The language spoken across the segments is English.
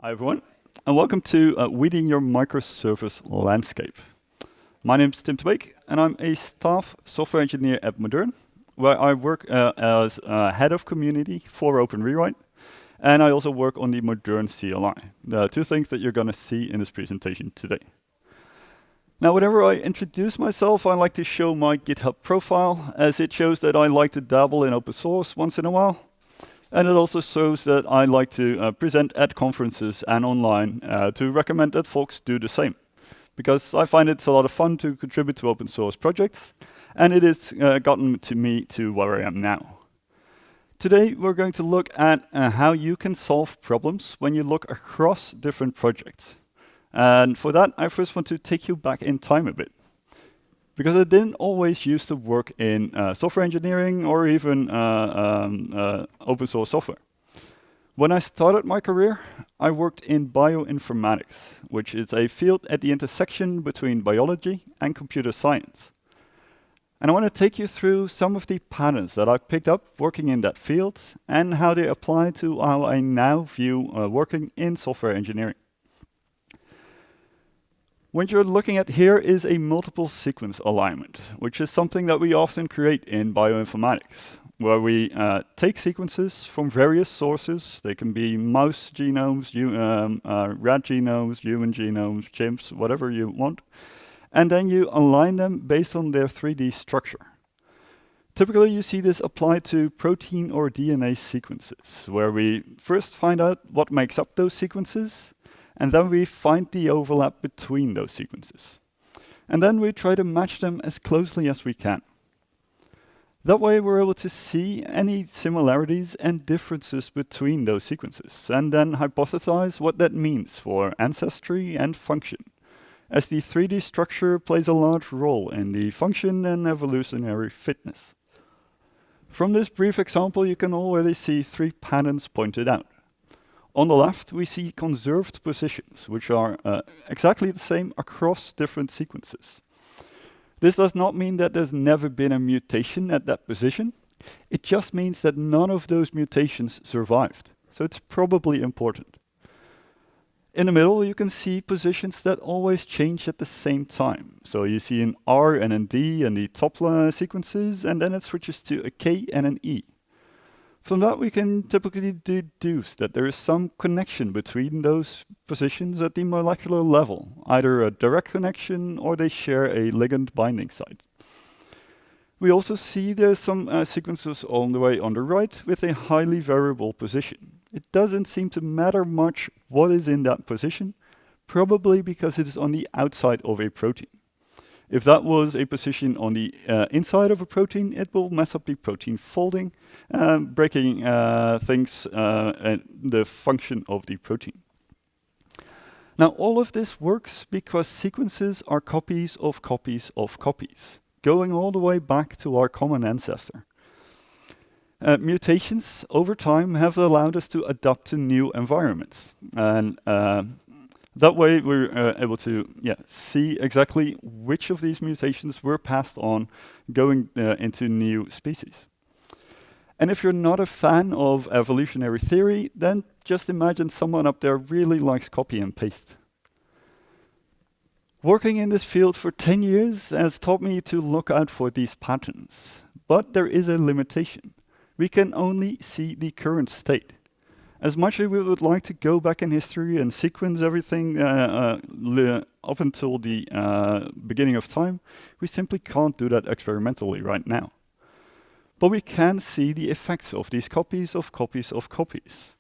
Hi everyone, and welcome to Weeding Your Microservice Landscape. My name is Beek, and I'm a staff software engineer at Moderne, where I work as head of community for OpenRewrite, and I also work on the Moderne CLI. The two things that you're going to see in this presentation today. Now, whenever I introduce myself, I like to show my GitHub profile, as it shows that I like to dabble in open source once in a while. And it also shows that I like to present at conferences and online to recommend that folks do the same. Because I find it's a lot of fun to contribute to open source projects, and it has gotten me to where I am now. Today, we're going to look at how you can solve problems when you look across different projects. And for that, I first want to take you back in time a bit. Because I didn't always used to work in software engineering or even open source software. When I started my career, I worked in bioinformatics, which is a field at the intersection between biology and computer science. And I want to take you through some of the patterns that I picked up working in that field and how they apply to how I now view working in software engineering. What you're looking at here is a multiple sequence alignment, which is something that we often create in bioinformatics, where we take sequences from various sources. They can be mouse genomes, rat genomes, human genomes, chimps, whatever you want. And then you align them based on their 3D structure. Typically, you see this applied to protein or DNA sequences, where we first find out what makes up those sequences, and then we find the overlap between those sequences. And then we try to match them as closely as we can. That way we're able to see any similarities and differences between those sequences, and then hypothesize what that means for ancestry and function, as the 3D structure plays a large role in the function and evolutionary fitness. From this brief example, you can already see three patterns pointed out. On the left, we see conserved positions, which are exactly the same across different sequences. This does not mean that there's never been a mutation at that position. It just means that none of those mutations survived. So it's probably important. In the middle, you can see positions that always change at the same time. So you see an R and an D in the top sequences, and then it switches to a K and an E. From that, we can typically deduce that there is some connection between those positions at the molecular level, either a direct connection or they share a ligand binding site. We also see there's some sequences all the way on the right with a highly variable position. It doesn't seem to matter much what is in that position, probably because it is on the outside of a protein. If that was a position on the inside of a protein, it will mess up the protein folding, breaking things and the function of the protein. Now, all of this works because sequences are copies of copies of copies, going all the way back to our common ancestor. Mutations over time have allowed us to adapt to new environments. And that way, we're able to see exactly which of these mutations were passed on going into new species. And if you're not a fan of evolutionary theory, then just imagine someone up there really likes copy and paste. Working in this field for 10 years has taught me to look out for these patterns. But there is a limitation. We can only see the current state. As much as we would like to go back in history and sequence everything up until the beginning of time, we simply can't do that experimentally right now. But we can see the effects of these copies of copies of copies.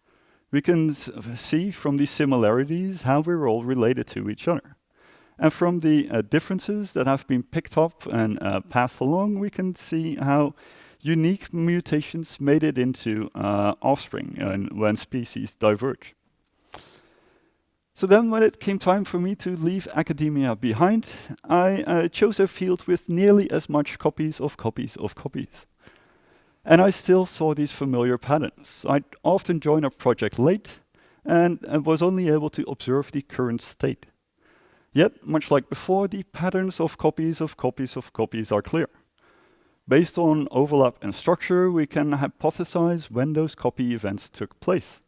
We can see from the similarities how we're all related to each other. And from the differences that have been picked up and passed along, we can see how unique mutations made it into offspring when species diverge. So then when it came time for me to leave academia behind, I chose a field with nearly as much copies of copies of copies. And I still saw these familiar patterns. I'd often join a project late and was only able to observe the current state. Yet, much like before, the patterns of copies of copies of copies are clear. Based on overlap and structure, we can hypothesize when those copy events took place.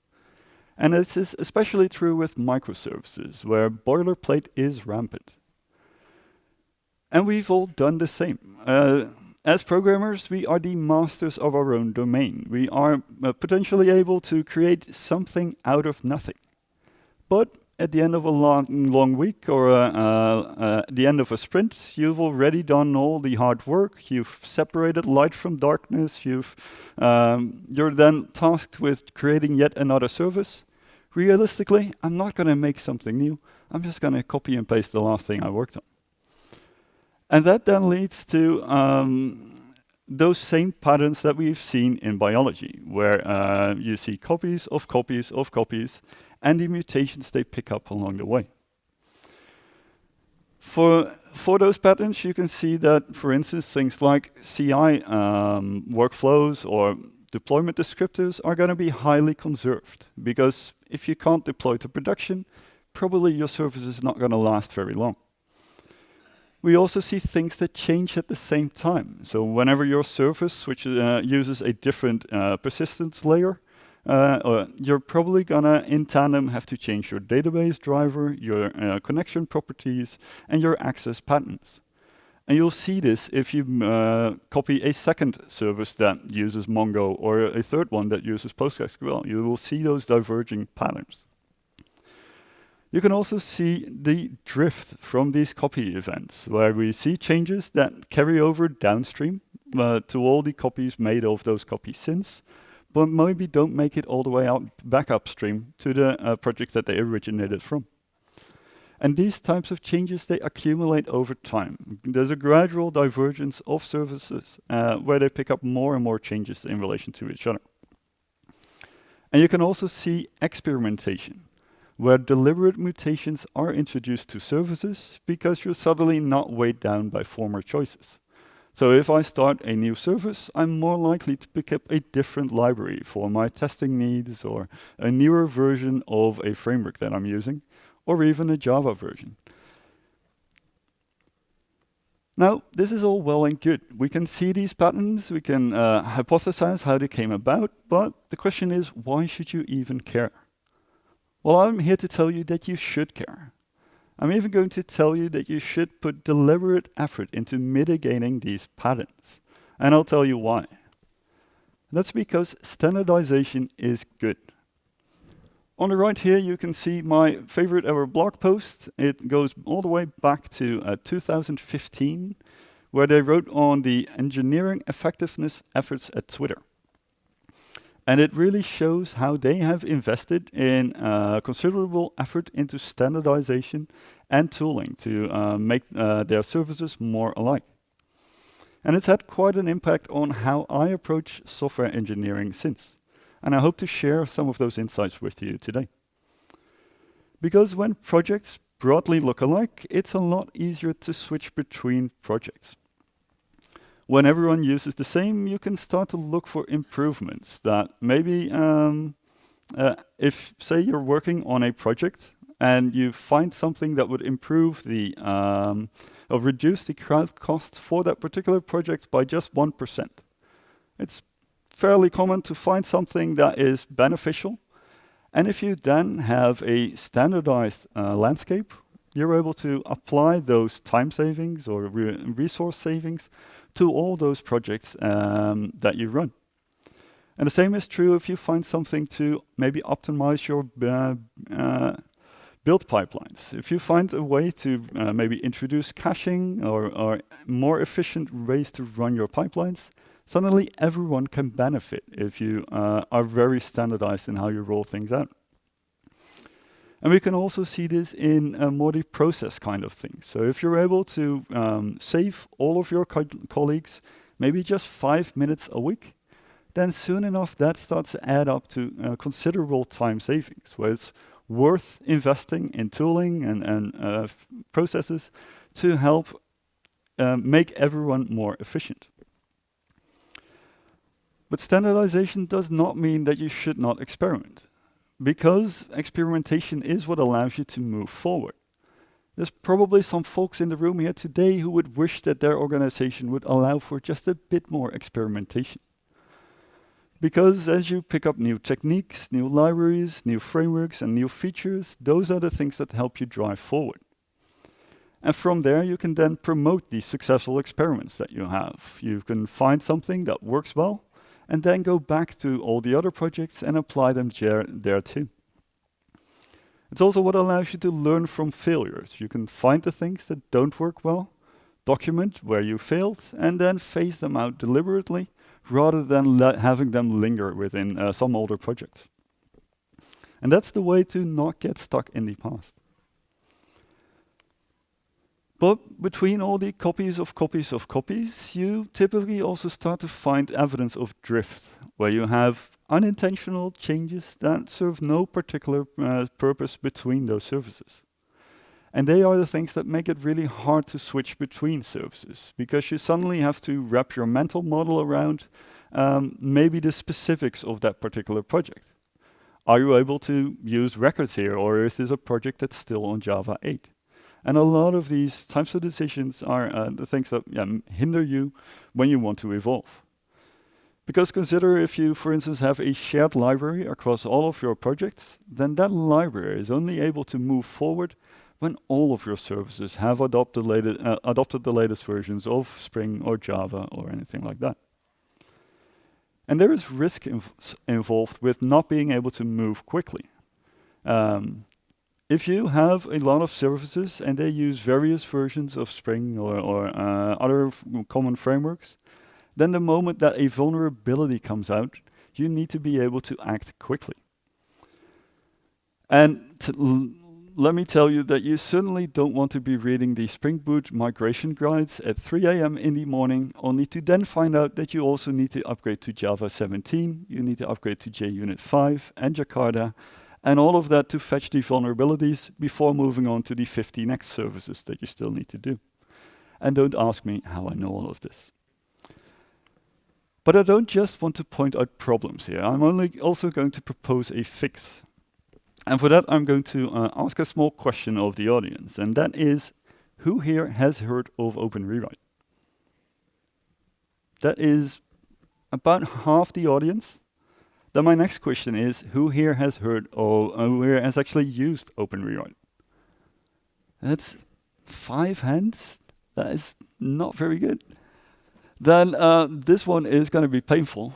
And this is especially true with microservices, where boilerplate is rampant. And we've all done the same. As programmers, we are the masters of our own domain. We are potentially able to create something out of nothing. But at the end of a long week or the end of a sprint, you've already done all the hard work. You've separated light from darkness. You're then tasked with creating yet another service. Realistically, I'm not going to make something new. I'm just going to copy and paste the last thing I worked on. And that then leads to those same patterns that we've seen in biology, where you see copies of copies of copies, and the mutations they pick up along the way. For those patterns, you can see that, for instance, things like CI workflows or deployment descriptors are going to be highly conserved, because if you can't deploy to production, probably your service is not going to last very long. We also see things that change at the same time. So whenever your service uses a different persistence layer, you're probably gonna, in tandem, have to change your database driver, your connection properties, and your access patterns. And you'll see this if you copy a second service that uses Mongo or a third one that uses PostgreSQL. You will see those diverging patterns. You can also see the drift from these copy events, where we see changes that carry over downstream to all the copies made of those copies since, but maybe don't make it all the way out back upstream to the project that they originated from. And these types of changes, they accumulate over time. There's a gradual divergence of services where they pick up more and more changes in relation to each other. And you can also see experimentation, where deliberate mutations are introduced to services because you're suddenly not weighed down by former choices. So if I start a new service, I'm more likely to pick up a different library for my testing needs, or a newer version of a framework that I'm using, or even a Java version. Now, this is all well and good. We can see these patterns, we can hypothesize how they came about, but the question is, why should you even care? Well, I'm here to tell you that you should care. I'm even going to tell you that you should put deliberate effort into mitigating these patterns. And I'll tell you why. That's because standardization is good. On the right here, you can see my favorite ever blog post. It goes all the way back to 2015, where they wrote on the engineering effectiveness efforts at Twitter. And it really shows how they have invested in considerable effort into standardization and tooling to make their services more alike. And it's had quite an impact on how I approach software engineering since. And I hope to share some of those insights with you today. Because when projects broadly look alike, it's a lot easier to switch between projects. When everyone uses the same, you can start to look for improvements that maybe, if, say, you're working on a project and you find something that would improve the, or reduce the crowd cost for that particular project by just 1%. It's fairly common to find something that is beneficial. And if you then have a standardized landscape, you're able to apply those time savings or resource savings to all those projects that you run. And the same is true if you find something to maybe optimize your build pipelines. If you find a way to maybe introduce caching or more efficient ways to run your pipelines, suddenly everyone can benefit if you are very standardized in how you roll things out. And we can also see this in more the process kind of thing. So if you're able to save all of your colleagues maybe just 5 minutes a week, then soon enough that starts to add up to considerable time savings, where it's worth investing in tooling and processes to help make everyone more efficient. But standardization does not mean that you should not experiment, because experimentation is what allows you to move forward. There's probably some folks in the room here today who would wish that their organization would allow for just a bit more experimentation. Because as you pick up new techniques, new libraries, new frameworks, and new features, those are the things that help you drive forward. And from there, you can then promote these successful experiments that you have. You can find something that works well, and then go back to all the other projects and apply them there too. It's also what allows you to learn from failures. You can find the things that don't work well, document where you failed, and then phase them out deliberately, rather than having them linger within some older projects. And that's the way to not get stuck in the past. But between all the copies of copies of copies, you typically also start to find evidence of drift, where you have unintentional changes that serve no particular purpose between those services. And they are the things that make it really hard to switch between services, because you suddenly have to wrap your mental model around maybe the specifics of that particular project. Are you able to use records here, or is this a project that's still on Java 8? And a lot of these types of decisions are the things that hinder you when you want to evolve. Because consider if you, for instance, have a shared library across all of your projects, then that library is only able to move forward when all of your services have adopted the latest versions of Spring or Java or anything like that. And there is risk involved with not being able to move quickly. If you have a lot of services and they use various versions of Spring or other common frameworks, then the moment that a vulnerability comes out, you need to be able to act quickly. And let me tell you that you certainly don't want to be reading the Spring Boot migration guides at 3 a.m. in the morning, only to then find out that you also need to upgrade to Java 17, you need to upgrade to JUnit 5 and Jakarta, and all of that to fetch the vulnerabilities before moving on to the 50 next services that you still need to do. And don't ask me how I know all of this. But I don't just want to point out problems here. I'm also going to propose a fix. And for that, I'm going to ask a small question of the audience, and that is, who here has heard of OpenRewrite? That is about half the audience. Then my next question is, who here has heard of, who here has actually used OpenRewrite? That's 5 hands. That is not very good. Then this one is going to be painful.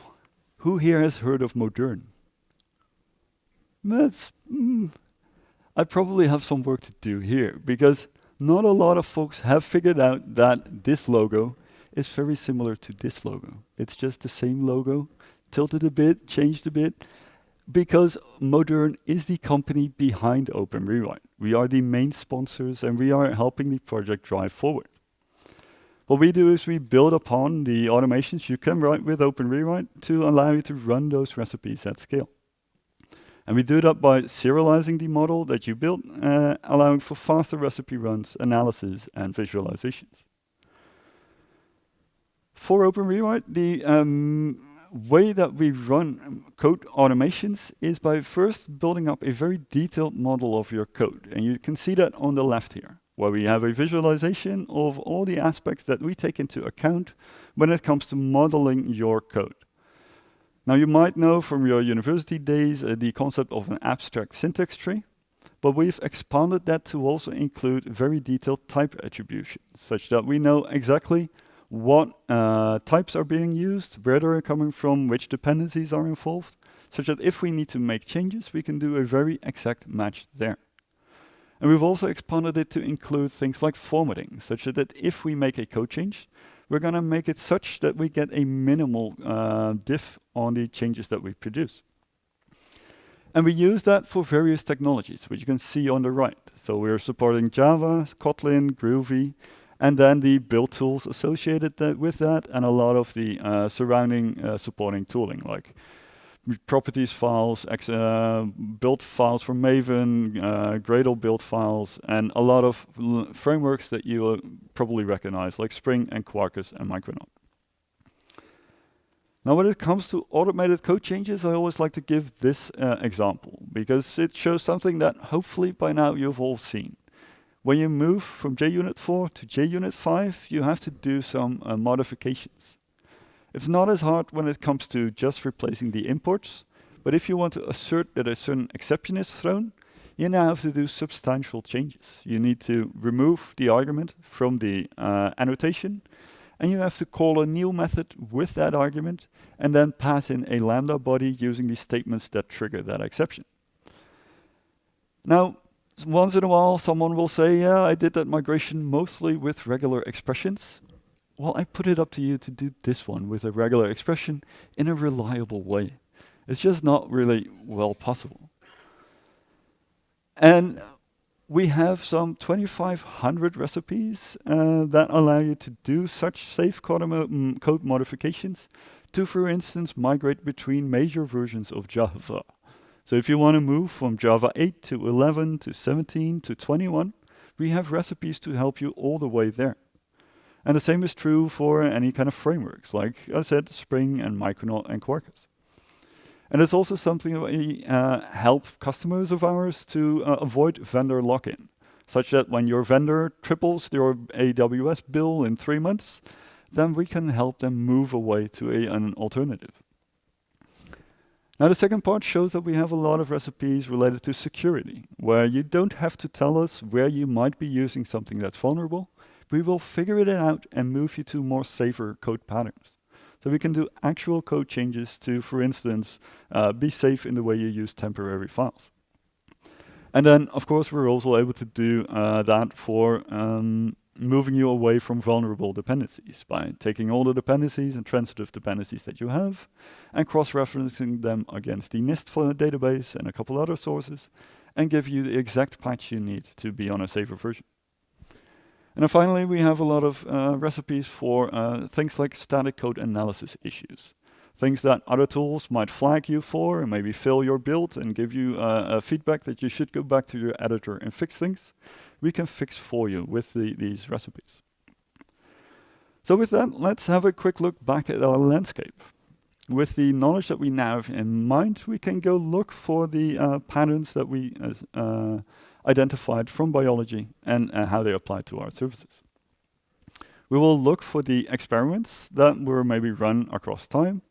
Who here has heard of Moderne? I probably have some work to do here, because not a lot of folks have figured out that this logo is very similar to this logo. It's just the same logo, tilted a bit, changed a bit, because Moderne is the company behind OpenRewrite. We are the main sponsors, and we are helping the project drive forward. What we do is we build upon the automations you can write with OpenRewrite to allow you to run those recipes at scale. And we do that by serializing the model that you built, allowing for faster recipe runs, analysis, and visualizations. For OpenRewrite, the way that we run code automations is by first building up a very detailed model of your code. And you can see that on the left here, where we have a visualization of all the aspects that we take into account when it comes to modeling your code. Now, you might know from your university days the concept of an abstract syntax tree, but we've expanded that to also include very detailed type attribution, such that we know exactly what types are being used, where they're coming from, which dependencies are involved, such that if we need to make changes, we can do a very exact match there. And we've also expanded it to include things like formatting, such that if we make a code change, we're going to make it such that we get a minimal diff on the changes that we produce. And we use that for various technologies, which you can see on the right. So we're supporting Java, Kotlin, Groovy, and then the build tools associated with that, and a lot of the surrounding supporting tooling, like properties files, build files from Maven, Gradle build files, and a lot of frameworks that you will probably recognize, like Spring and Quarkus and Micronaut. Now, when it comes to automated code changes, I always like to give this example, because it shows something that hopefully by now you've all seen. When you move from JUnit 4 to JUnit 5, you have to do some modifications. It's not as hard when it comes to just replacing the imports, but if you want to assert that a certain exception is thrown, you now have to do substantial changes. You need to remove the argument from the annotation, and you have to call a new method with that argument, and then pass in a lambda body using the statements that trigger that exception. Now, once in a while, someone will say, yeah, I did that migration mostly with regular expressions. Well, I put it up to you to do this one with a regular expression in a reliable way. It's just not really well possible. And we have some 2,500 recipes that allow you to do such safe code modifications to, for instance, migrate between major versions of Java. So if you want to move from Java 8 to 11 to 17 to 21, we have recipes to help you all the way there. And the same is true for any kind of frameworks, like I said, Spring and Micronaut and Quarkus. And it's also something that we help customers of ours to avoid vendor lock-in, such that when your vendor triples your AWS bill in 3 months, then we can help them move away to an alternative. Now, the second part shows that we have a lot of recipes related to security, where you don't have to tell us where you might be using something that's vulnerable. We will figure it out and move you to more safer code patterns. So we can do actual code changes to, for instance, be safe in the way you use temporary files. And then, of course, we're also able to do that for moving you away from vulnerable dependencies by taking all the dependencies and transitive dependencies that you have and cross-referencing them against the NIST database and a couple other sources and give you the exact patch you need to be on a safer version. And then finally, we have a lot of recipes for things like static code analysis issues. Things that other tools might flag you for and maybe fail your build and give you feedback that you should go back to your editor and fix things. We can fix for you with these recipes. So with that, let's have a quick look back at our landscape. With the knowledge that we now have in mind, we can go look for the patterns that we identified from biology and how they apply to our services. We will look for the experiments that were maybe run across time,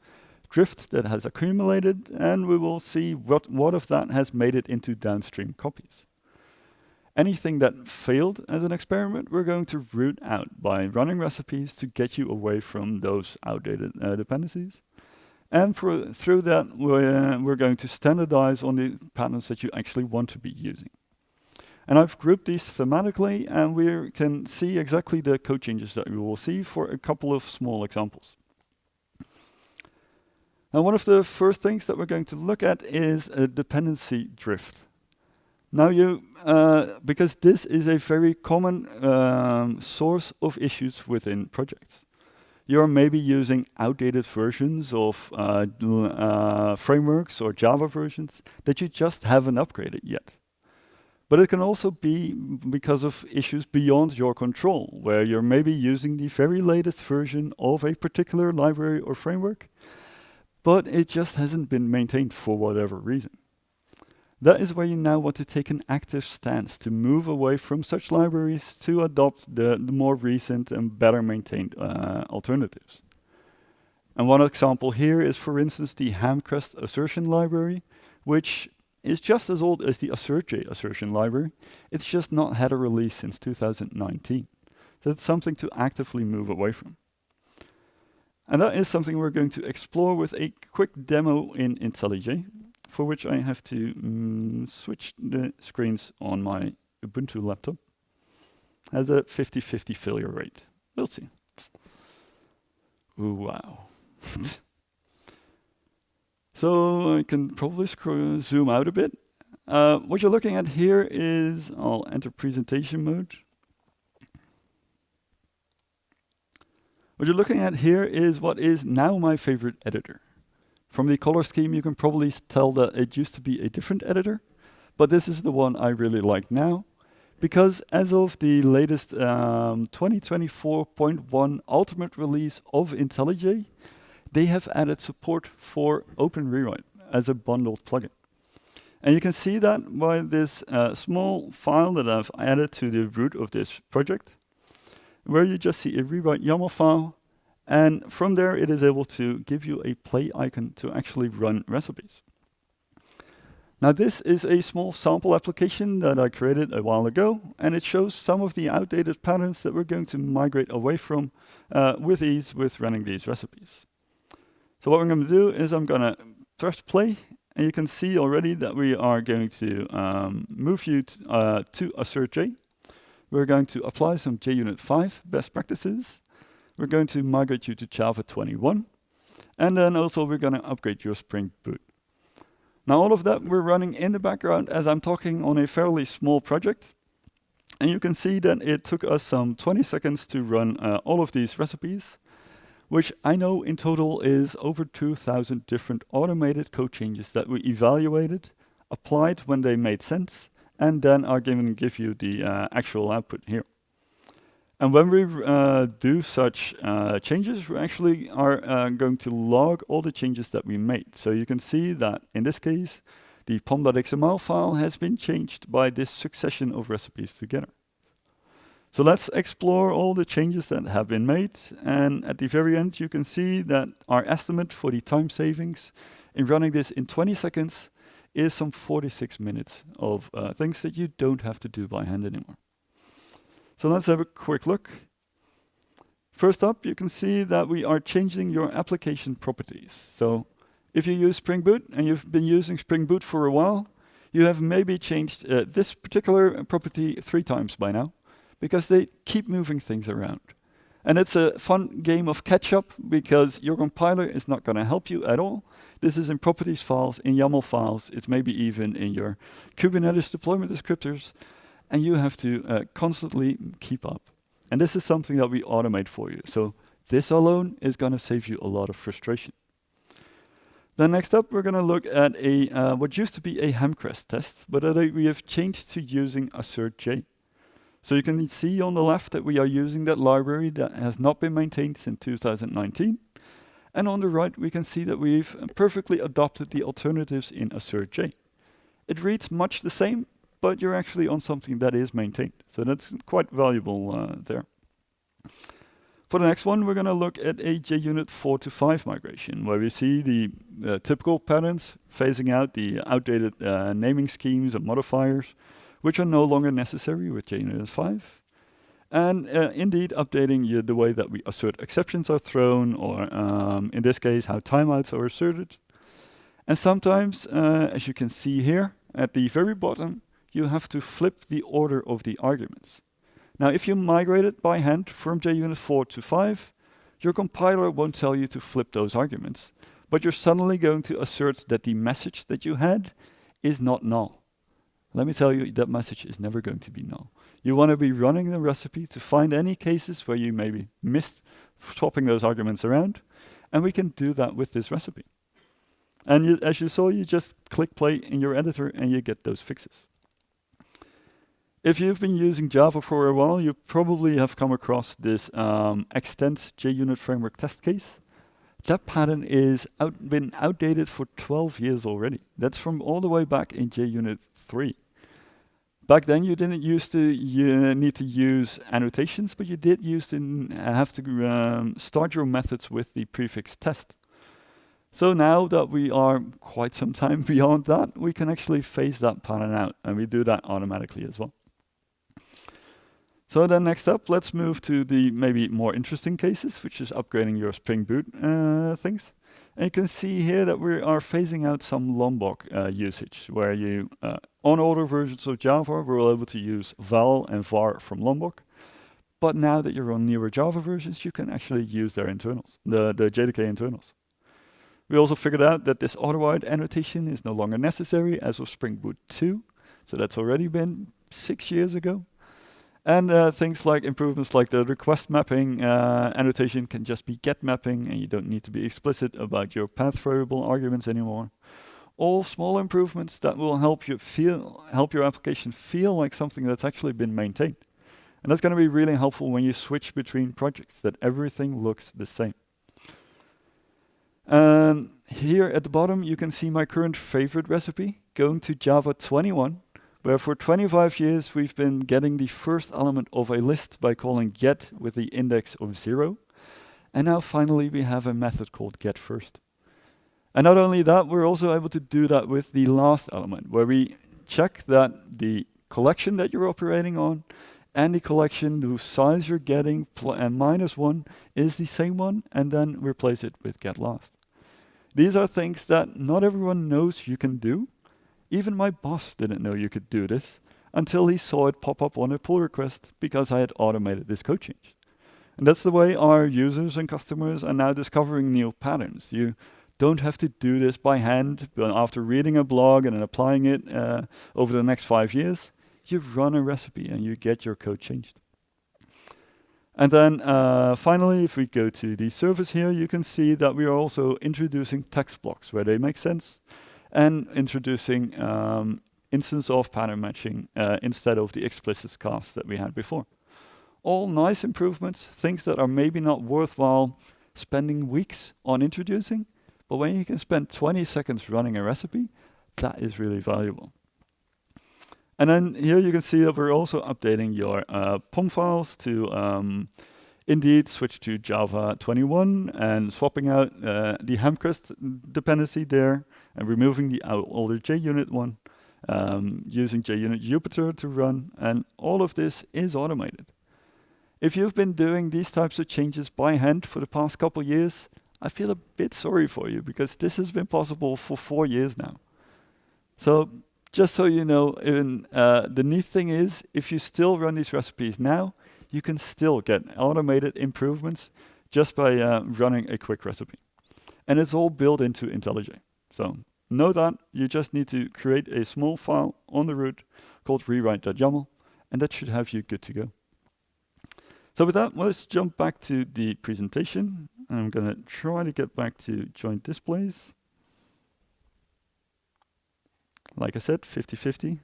drift that has accumulated, and we will see what of that has made it into downstream copies. Anything that failed as an experiment, we're going to root out by running recipes to get you away from those outdated dependencies. And through that, we're going to standardize on the patterns that you actually want to be using. And I've grouped these thematically, and we can see exactly the code changes that we will see for a couple of small examples. Now, one of the first things that we're going to look at is a dependency drift. Now, because this is a very common source of issues within projects. You're maybe using outdated versions of frameworks or Java versions that you just haven't upgraded yet. But it can also be because of issues beyond your control, where you're maybe using the very latest version of a particular library or framework, but it just hasn't been maintained for whatever reason. That is where you now want to take an active stance to move away from such libraries to adopt the more recent and better maintained alternatives. And one example here is, for instance, the Hamcrest assertion library, which is just as old as the AssertJ assertion library. It's just not had a release since 2019. So it's something to actively move away from. And that is something we're going to explore with a quick demo in IntelliJ, for which I have to switch the screens on my Ubuntu laptop. Has a 50-50 failure rate. We'll see. Ooh, wow. So I can probably zoom out a bit. What you're looking at here is, I'll enter presentation mode. What you're looking at here is what is now my favorite editor. From the color scheme, you can probably tell that it used to be a different editor, but this is the one I really like now, because as of the latest 2024.1 ultimate release of IntelliJ, they have added support for OpenRewrite as a bundled plugin. And you can see that by this small file that I've added to the root of this project, where you just see a rewrite YAML file And from there, it is able to give you a play icon to actually run recipes. Now, this is a small sample application that I created a while ago, and it shows some of the outdated patterns that we're going to migrate away from with ease with running these recipes. So what I'm going to do is I'm going to press play, and you can see already that we are going to move you to Assert J. We're going to apply some JUnit 5 best practices. We're going to migrate you to Java 21. And then also we're going to upgrade your Spring Boot. Now all of that we're running in the background as I'm talking on a fairly small project. And you can see that it took us some 20 seconds to run all of these recipes, which I know in total is over 2,000 different automated code changes that we evaluated, applied when they made sense, and then are going to give you the actual output here. And when we do such changes, we actually are going to log all the changes that we made. So you can see that in this case, the pom.xml file has been changed by this succession of recipes together. So let's explore all the changes that have been made. And at the very end, you can see that our estimate for the time savings in running this in 20 seconds is some 46 minutes of things that you don't have to do by hand anymore. So let's have a quick look. First up, you can see that we are changing your application properties. So if you use Spring Boot and you've been using Spring Boot for a while, you have maybe changed this particular property 3 times by now, because they keep moving things around. And it's a fun game of catch-up, because your compiler is not going to help you at all. This is in properties files, in YAML files, it's maybe even in your Kubernetes deployment descriptors, and you have to constantly keep up. And this is something that we automate for you. So this alone is going to save you a lot of frustration. Then next up, we're going to look at a what used to be a Hemcrest test, but that we have changed to using Assert J. So you can see on the left that we are using that library that has not been maintained since 2019. And on the right, we can see that we've perfectly adopted the alternatives in Assert J. It reads much the same, but you're actually on something that is maintained. So that's quite valuable there. For the next one, we're going to look at a JUnit 4 to 5 migration, where we see the typical patterns, phasing out the outdated naming schemes and modifiers, which are no longer necessary with JUnit 5. And indeed, updating the way that we assert exceptions are thrown, or in this case, how timeouts are asserted. And sometimes, as you can see here, at the very bottom, you have to flip the order of the arguments. Now, if you migrate it by hand from JUnit 4 to 5, your compiler won't tell you to flip those arguments, but you're suddenly going to assert that the message that you had is not null. Let me tell you, that message is never going to be null. You want to be running the recipe to find any cases where you maybe missed swapping those arguments around, and we can do that with this recipe. And as you saw, you just click play in your editor and you get those fixes. If you've been using Java for a while, you probably have come across this extend JUnit framework test case. That pattern is been outdated for 12 years already. That's from all the way back in JUnit 3. Back then, you didn't used to need to use annotations, but you did have to start your methods with the prefix test. So now that we are quite some time beyond that, we can actually phase that pattern out, and we do that automatically as well. So then next up, let's move to the maybe more interesting cases, which is upgrading your Spring Boot things. And you can see here that we are phasing out some Lombok usage, where you, on older versions of Java, we're able to use val and var from Lombok. But now that you're on newer Java versions, you can actually use their internals, the JDK internals. We also figured out that this auto-write annotation is no longer necessary as of Spring Boot 2. So that's already been 6 years ago. And things like improvements like the request mapping annotation can just be get mapping, and you don't need to be explicit about your path variable arguments anymore. All small improvements that will help your application feel like something that's actually been maintained. And that's going to be really helpful when you switch between projects, that everything looks the same. Here at the bottom, you can see my current favorite recipe, going to Java 21. Where for 25 years we've been getting the first element of a list by calling get with the index of 0. And now finally we have a method called getFirst. And not only that, we're also able to do that with the last element, where we check that the collection that you're operating on and the collection whose size you're getting and -1 is the same one, and then replace it with getLast. These are things that not everyone knows you can do. Even my boss didn't know you could do this until he saw it pop up on a pull request because I had automated this code change. And that's the way our users and customers are now discovering new patterns. You don't have to do this by hand, but after reading a blog and then applying it over the next 5 years, you run a recipe and you get your code changed. And then finally, if we go to the service here, you can see that we are also introducing text blocks where they make sense and introducing instance of pattern matching instead of the explicit cast that we had before. All nice improvements, things that are maybe not worthwhile spending weeks on introducing, but when you can spend 20 seconds running a recipe, that is really valuable. And then here you can see that we're also updating your POM files to indeed switch to Java 21 and swapping out the Hamcrest dependency there and removing the older JUnit one, using JUnit Jupyter to run, and all of this is automated. If you've been doing these types of changes by hand for the past couple years, I feel a bit sorry for you because this has been possible for 4 years now. So just so you know, the neat thing is, if you still run these recipes now, you can still get automated improvements just by running a quick recipe. And it's all built into IntelliJ. So know that you just need to create a small file on the root called rewrite.yaml, and that should have you good to go. So with that, let's jump back to the presentation. I'm going to try to get back to joint displays. Like I said, 50-50.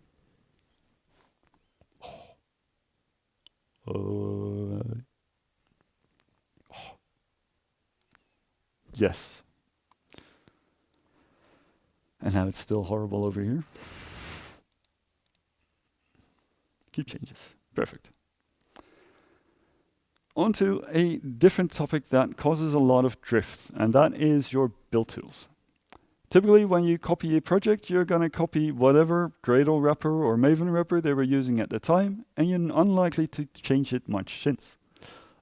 Yes. And now it's still horrible over here. Keep changes. Perfect. Onto a different topic that causes a lot of drift, and that is your build tools. Typically, when you copy a project, you're going to copy whatever Gradle wrapper or Maven wrapper they were using at the time, and you're unlikely to change it much since.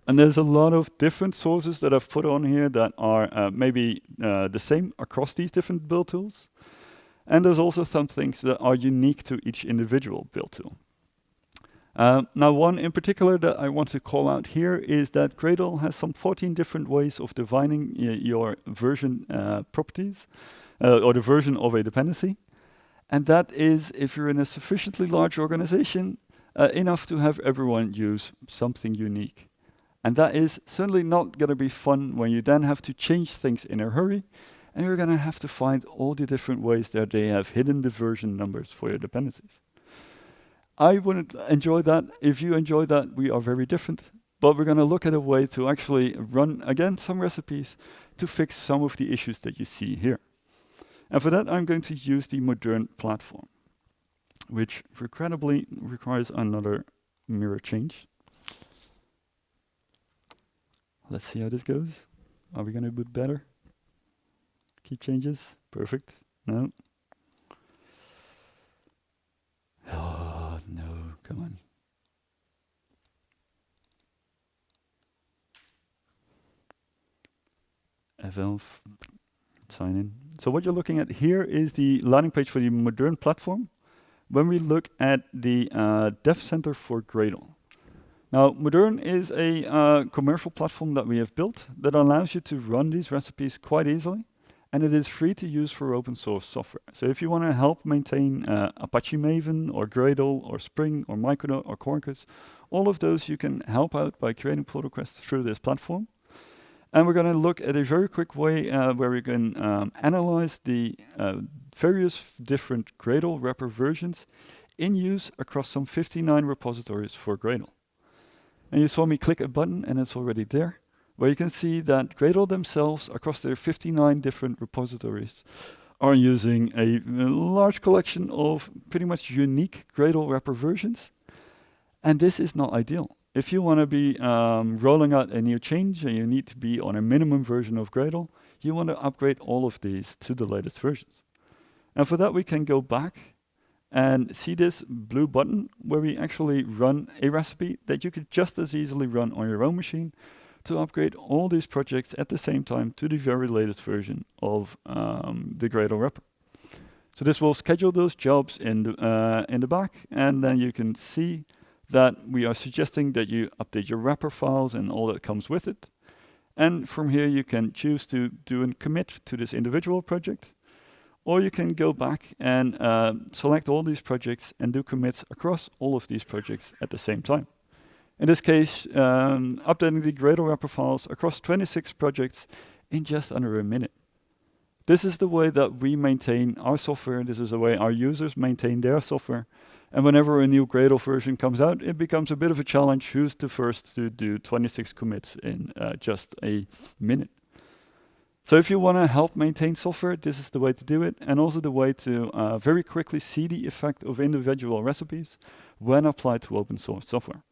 And there's a lot of different sources that I've put on here that are maybe the same across these different build tools. And there's also some things that are unique to each individual build tool. Now, one in particular that I want to call out here is that Gradle has some 14 different ways of defining your version properties, or the version of a dependency. And that is, if you're in a sufficiently large organization, enough to have everyone use something unique. And that is certainly not going to be fun when you then have to change things in a hurry, and you're going to have to find all the different ways that they have hidden the version numbers for your dependencies. I wouldn't enjoy that. If you enjoy that, we are very different. But we're going to look at a way to actually run, again, some recipes to fix some of the issues that you see here. And for that, I'm going to use the Moderne Platform, which regrettably requires another mirror change. Let's see how this goes. Are we going to do better? Keep changes. Perfect. No. Oh, no. Come on. FL sign in. So what you're looking at here is the landing page for the Moderne Platform when we look at the Dev Center for Gradle. Now, Moderne is a commercial platform that we have built that allows you to run these recipes quite easily, and it is free to use for open source software. So if you want to help maintain Apache Maven or Gradle or Spring or Micronaut or Quarkus, all of those you can help out by creating pull requests through this platform. And we're going to look at a very quick way where we can analyze the various different Gradle wrapper versions in use across some 59 repositories for Gradle. And you saw me click a button and it's already there, where you can see that Gradle themselves, across their 59 different repositories, are using a large collection of pretty much unique Gradle wrapper versions. And this is not ideal. If you want to be rolling out a new change and you need to be on a minimum version of Gradle, you want to upgrade all of these to the latest versions. And for that, we can go back and see this blue button where we actually run a recipe that you could just as easily run on your own machine to upgrade all these projects at the same time to the very latest version of the Gradle wrapper. So this will schedule those jobs in the back, and then you can see that we are suggesting that you update your wrapper files and all that comes with it. And from here, you can choose to do a commit to this individual project, or you can go back and select all these projects and do commits across all of these projects at the same time. In this case, updating the Gradle wrapper files across 26 projects in just under a minute. This is the way that we maintain our software. This is the way our users maintain their software. And whenever a new Gradle version comes out, it becomes a bit of a challenge who's the first to do 26 commits in just a minute. So if you want to help maintain software, this is the way to do it, and also the way to very quickly see the effect of individual recipes when applied to open source software.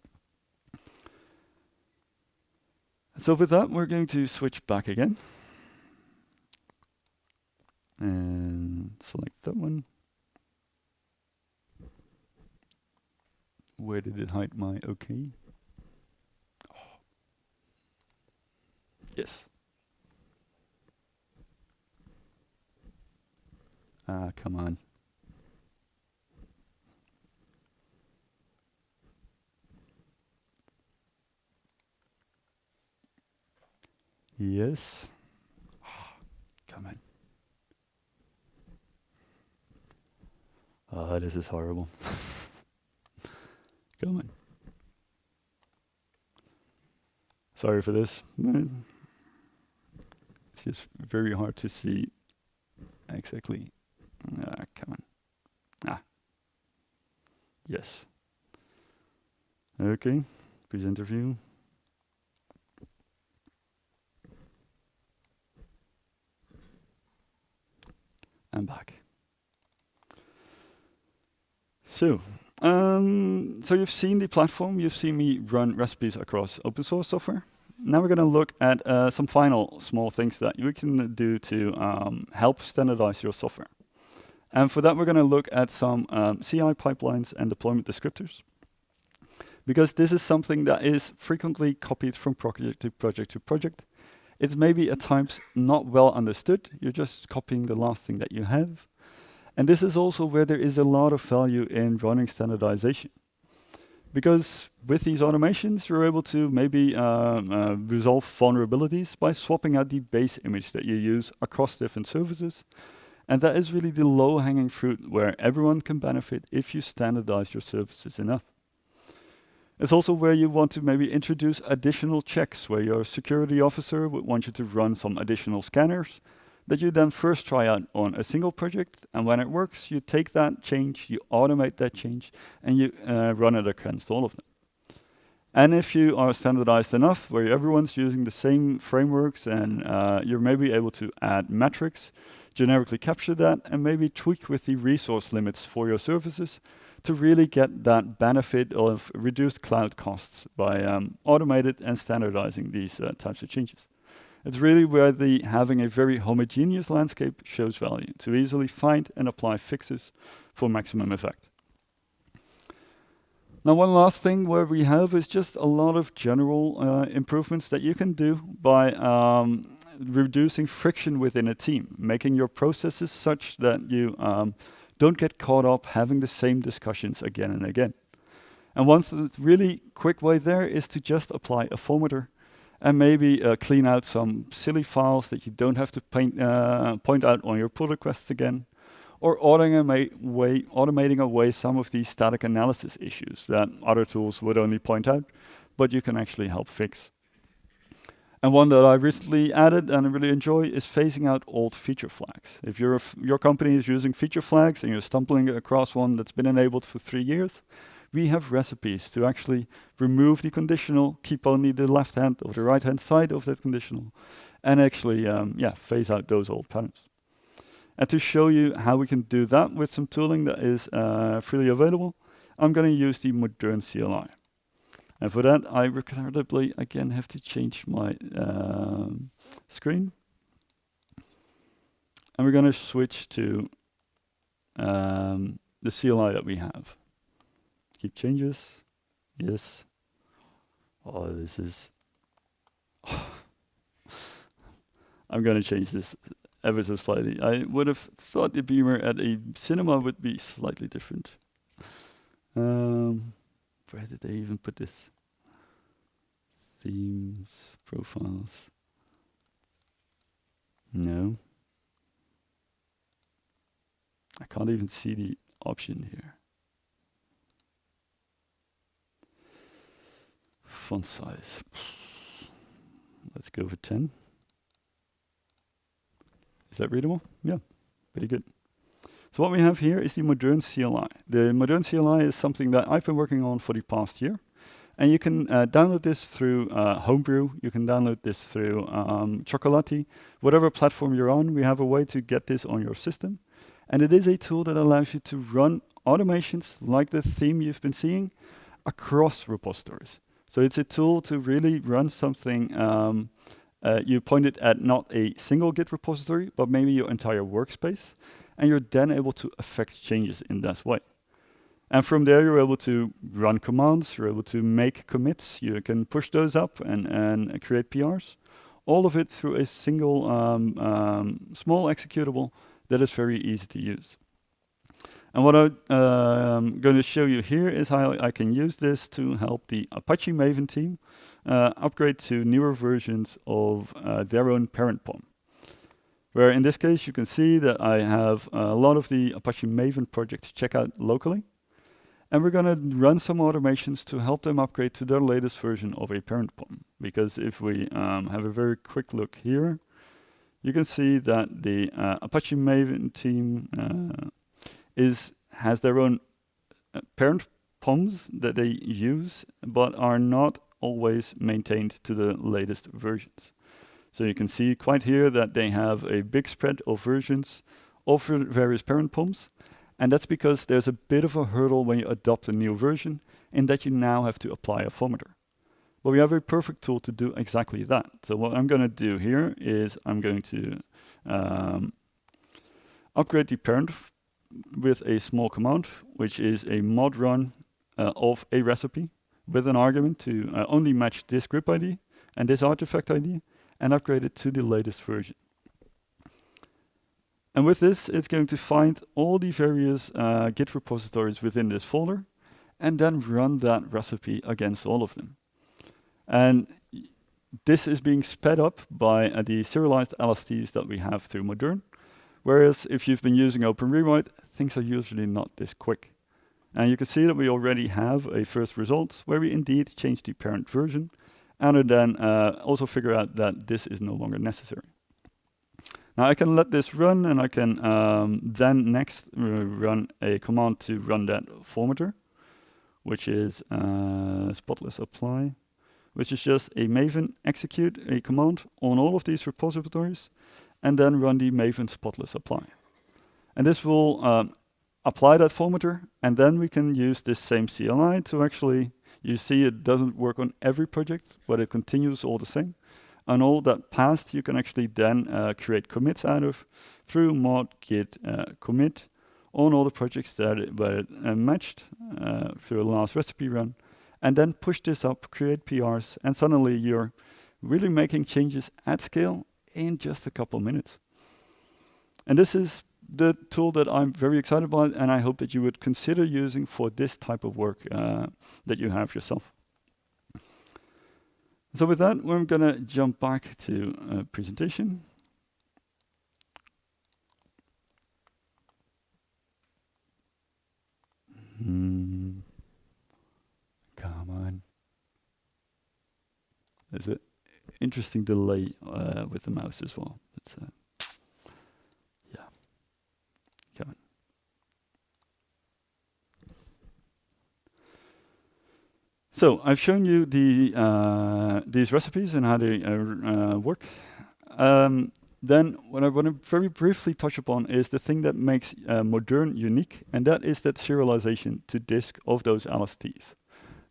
So with that, we're going to switch back again. And select that one. Where did it hide my OK? Oh. Yes. Ah, come on. Yes. Oh, come on. Oh, this is horrible. Come on. Sorry for this. It's just very hard to see exactly. Come on. Ah. Yes. Okay. Presenter view. I'm back. So you've seen the platform, you've seen me run recipes across open source software. Now we're going to look at some final small things that you can do to help standardize your software. And for that, we're going to look at some CI pipelines and deployment descriptors, because this is something that is frequently copied from project to project to project. It's maybe at times not well understood. You're just copying the last thing that you have. And this is also where there is a lot of value in running standardization. Because with these automations, you're able to maybe resolve vulnerabilities by swapping out the base image that you use across different services. And that is really the low-hanging fruit where everyone can benefit if you standardize your services enough. It's also where you want to maybe introduce additional checks, where your security officer would want you to run some additional scanners that you then first try out on a single project, and when it works, you take that change, you automate that change, and you run it against all of them. And if you are standardized enough, where everyone's using the same frameworks, and you're maybe able to add metrics, generically capture that, and maybe tweak with the resource limits for your services to really get that benefit of reduced cloud costs by automated and standardizing these types of changes. It's really where having a very homogeneous landscape shows value, to easily find and apply fixes for maximum effect. Now, one last thing where we have is just a lot of general improvements that you can do by reducing friction within a team, making your processes such that you don't get caught up having the same discussions again and again. And one really quick way there is to just apply a formatter and maybe clean out some silly files that you don't have to point out on your pull requests again, or automating away some of these static analysis issues that other tools would only point out, but you can actually help fix. And one that I recently added and I really enjoy is phasing out old feature flags. If your company is using feature flags and you're stumbling across one that's been enabled for 3 years, we have recipes to actually remove the conditional, keep only the left hand or the right hand side of that conditional, and actually phase out those old patterns. And to show you how we can do that with some tooling that is freely available, I'm going to use the Moderne CLI. And for that, I regrettably again have to change my screen. And we're going to switch to the CLI that we have. Keep changes. Yes. Oh, this is... I'm going to change this ever so slightly. I would have thought the beamer at a cinema would be slightly different. Where did they even put this? Themes, profiles. No. I can't even see the option here. Font size. Let's go for 10. Is that readable? Yeah, pretty good. So what we have here is the Moderne CLI. The Moderne CLI is something that I've been working on for the past year. And you can download this through Homebrew. You can download this through Chocolati. Whatever platform you're on, we have a way to get this on your system. And it is a tool that allows you to run automations like the theme you've been seeing across repositories. So it's a tool to really run something. You point it at not a single Git repository, but maybe your entire workspace. And you're then able to affect changes in that way. And from there, you're able to run commands, you're able to make commits, you can push those up and create PRs. All of it through a single small executable that is very easy to use. And what I'm going to show you here is how I can use this to help the Apache Maven team upgrade to newer versions of their own parent POM. Where in this case, you can see that I have a lot of the Apache Maven projects check out locally. And we're going to run some automations to help them upgrade to their latest version of a parent POM. Because if we have a very quick look here, you can see that the Apache Maven team has their own parent POMs that they use, but are not always maintained to the latest versions. So you can see quite here that they have a big spread of versions of various parent POMs. And that's because there's a bit of a hurdle when you adopt a new version in that you now have to apply a formatter. But we have a perfect tool to do exactly that. So what I'm going to do here is I'm going to upgrade the parent with a small command, which is a mod run of a recipe with an argument to only match this group ID and this artifact ID and upgrade it to the latest version. And with this, it's going to find all the various Git repositories within this folder and then run that recipe against all of them. And this is being sped up by the serialized LSTs that we have through Moderne. Whereas if you've been using OpenRewrite, things are usually not this quick. And you can see that we already have a first result where we indeed change the parent version and then also figure out that this is no longer necessary. Now I can let this run and I can then next run a command to run that formatter, which is spotless apply, which is just a Maven execute a command on all of these repositories and then run the Maven spotless apply. And this will apply that formatter and then we can use this same CLI to actually, you see it doesn't work on every project, but it continues all the same. And all that passed, you can actually then create commits out of through mod git commit on all the projects that were matched through a last recipe run, and then push this up, create PRs, and suddenly you're really making changes at scale in just a couple minutes. And this is the tool that I'm very excited about, and I hope that you would consider using for this type of work that you have yourself. So with that, we're going to jump back to presentation. Come on. There's an interesting delay with the mouse as well. It's, yeah. Come on. So I've shown you these recipes and how they work. Then what I want to very briefly touch upon is the thing that makes Moderne unique, and that is that serialization to disk of those LSTs.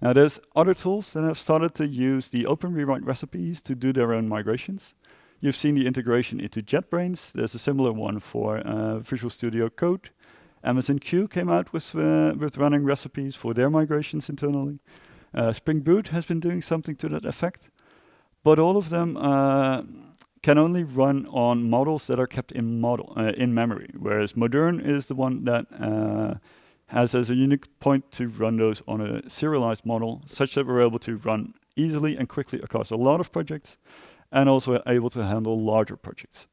Now there's other tools that have started to use the OpenRewrite recipes to do their own migrations. You've seen the integration into JetBrains. There's a similar one for Visual Studio Code. Amazon Q came out with running recipes for their migrations internally. Spring Boot has been doing something to that effect. But all of them can only run on models that are kept in memory, whereas Moderne is the one that has as a unique point to run those on a serialized model, such that we're able to run easily and quickly across a lot of projects, and also able to handle larger projects.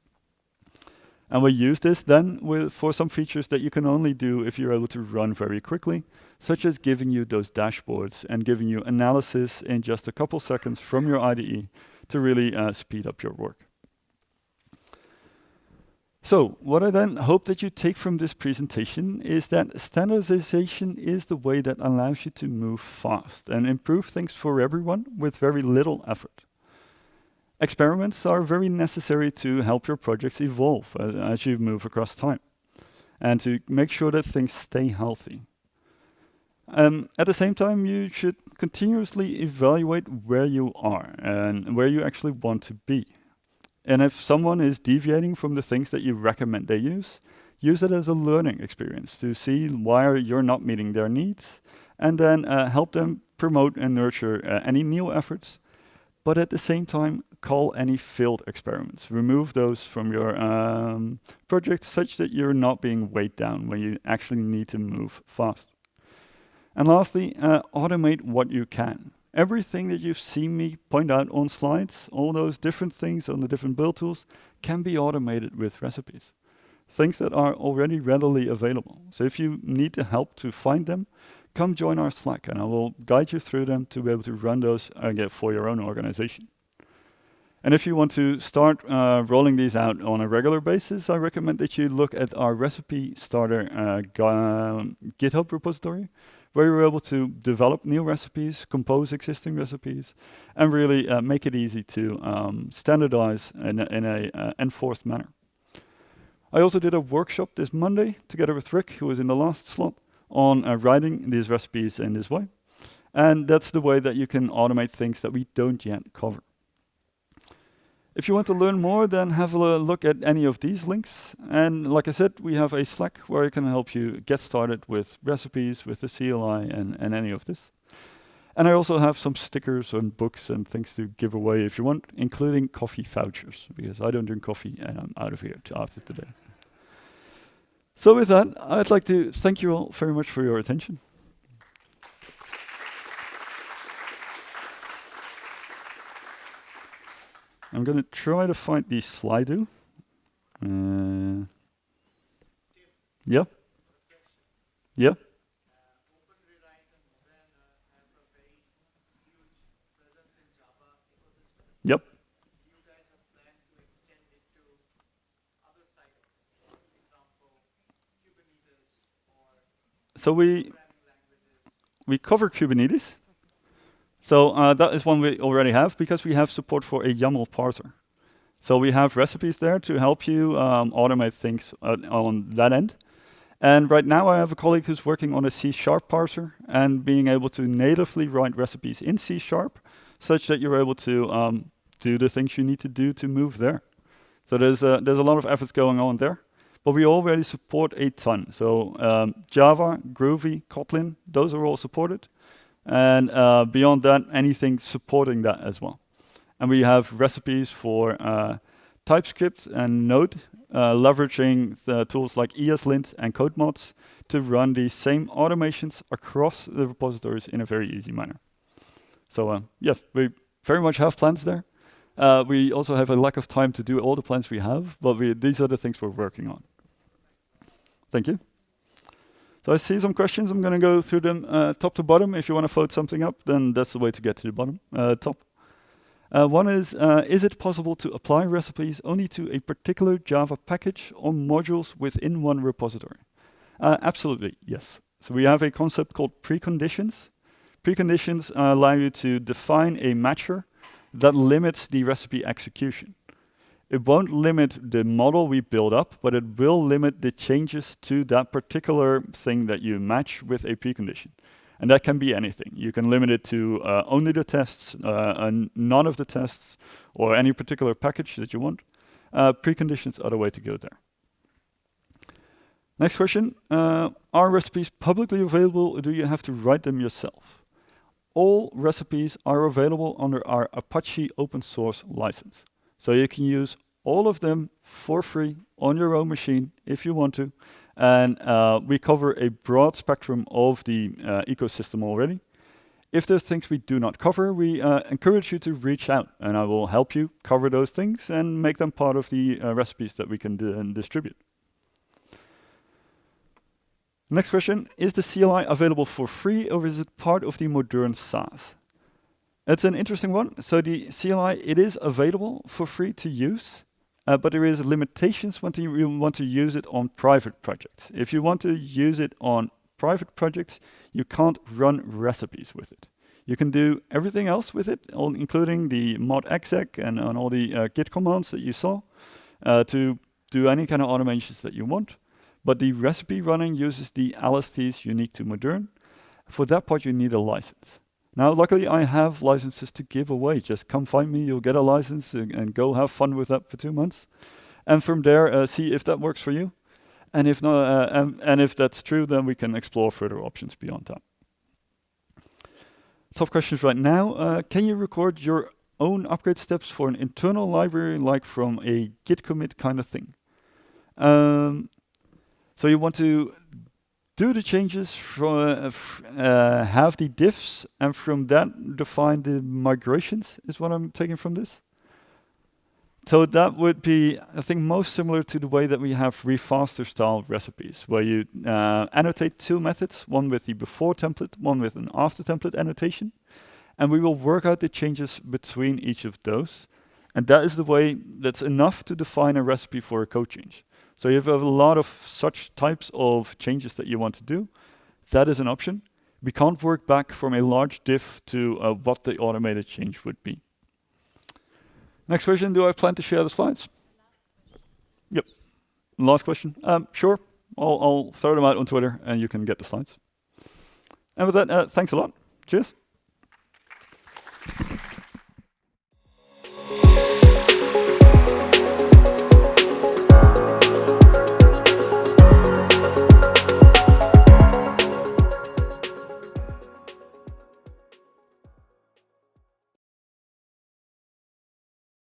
And we use this then for some features that you can only do if you're able to run very quickly, such as giving you those dashboards and giving you analysis in just a couple seconds from your IDE to really speed up your work. So what I then hope that you take from this presentation is that standardization is the way that allows you to move fast and improve things for everyone with very little effort. Experiments are very necessary to help your projects evolve as you move across time and to make sure that things stay healthy. At the same time, you should continuously evaluate where you are and where you actually want to be. And if someone is deviating from the things that you recommend they use it as a learning experience to see why you're not meeting their needs, and then help them promote and nurture any new efforts. But at the same time, call any failed experiments. Remove those from your project such that you're not being weighed down when you actually need to move fast. And lastly, automate what you can. Everything that you've seen me point out on slides, all those different things on the different build tools, can be automated with recipes. Things that are already readily available. So if you need the help to find them, come join our Slack and I will guide you through them to be able to run those again for your own organization. And if you want to start rolling these out on a regular basis, I recommend that you look at our recipe starter GitHub repository, where you're able to develop new recipes, compose existing recipes, and really make it easy to standardize in a enforced manner. I also did a workshop this Monday together with Rick, who was in the last slot, on writing these recipes in this way. And that's the way that you can automate things that we don't yet cover. If you want to learn more, then have a look at any of these links. And like I said, we have a Slack where I can help you get started with recipes, with the CLI, and any of this. And I also have some stickers and books and things to give away if you want, including coffee vouchers, because I don't drink coffee and I'm out of here after today. So with that, I'd like to thank you all very much for your attention. I'm going to try to find the Slido. Yeah. Yeah. OpenRewrite and Moderne have a very huge presence in Java ecosystem. Yep. Do you guys have planned to extend it to other side of it? For example, Kubernetes or So we cover Kubernetes. So that is one we already have because we have support for a YAML parser. So we have recipes there to help you automate things on that end. And right now I have a colleague who's working on a C# parser and being able to natively write recipes in C# such that you're able to do the things you need to do to move there. So there's a lot of efforts going on there. But we already support a ton. So Java, Groovy, Kotlin, those are all supported. And beyond that, anything supporting that as well. And we have recipes for TypeScript and Node, leveraging the tools like ESLint and CodeMods to run these same automations across the repositories in a very easy manner. So yes, we very much have plans there. We also have a lack of time to do all the plans we have, but these are the things we're working on. Thank you. So I see some questions. I'm going to go through them top to bottom. If you want to vote something up, then that's the way to get to the bottom, top. One is it possible to apply recipes only to a particular Java package or modules within one repository? Absolutely, yes. So we have a concept called preconditions. Preconditions allow you to define a matcher that limits the recipe execution. It won't limit the model we build up, but it will limit the changes to that particular thing that you match with a precondition. And that can be anything. You can limit it to only the tests, and none of the tests, or any particular package that you want. Preconditions are the way to go there. Next question, are recipes publicly available, or do you have to write them yourself? All recipes are available under our Apache open source license. So you can use all of them for free on your own machine if you want to. And we cover a broad spectrum of the ecosystem already. If there's things we do not cover, we encourage you to reach out, and I will help you cover those things and make them part of the recipes that we can distribute. Next question, is the CLI available for free, or is it part of the Moderne SaaS? It's an interesting one. So the CLI, it is available for free to use, but there is limitations when you want to use it on private projects. If you want to use it on private projects, you can't run recipes with it. You can do everything else with it, including the mod exec and all the git commands that you saw, to do any kind of automations that you want. But the recipe running uses the LSTs unique to Moderne. For that part, you need a license. Now, luckily, I have licenses to give away. Just come find me, you'll get a license, and go have fun with that for 2 months. And from there, see if that works for you. And if not, and if that's true, then we can explore further options beyond that. Top questions right now. Can you record your own upgrade steps for an internal library, like from a git commit kind of thing? So you want to do the changes, have the diffs, and from that define the migrations, is what I'm taking from this. So that would be, I think, most similar to the way that we have refaster style recipes, where you annotate 2 methods, one with the before template, one with an after template annotation. And we will work out the changes between each of those. And that is the way that's enough to define a recipe for a code change. So if you have a lot of such types of changes that you want to do, that is an option. We can't work back from a large diff to what the automated change would be. Next question, do I plan to share the slides? Yep. Last question. Sure, I'll throw them out on Twitter and you can get the slides. And with that, thanks a lot. Cheers.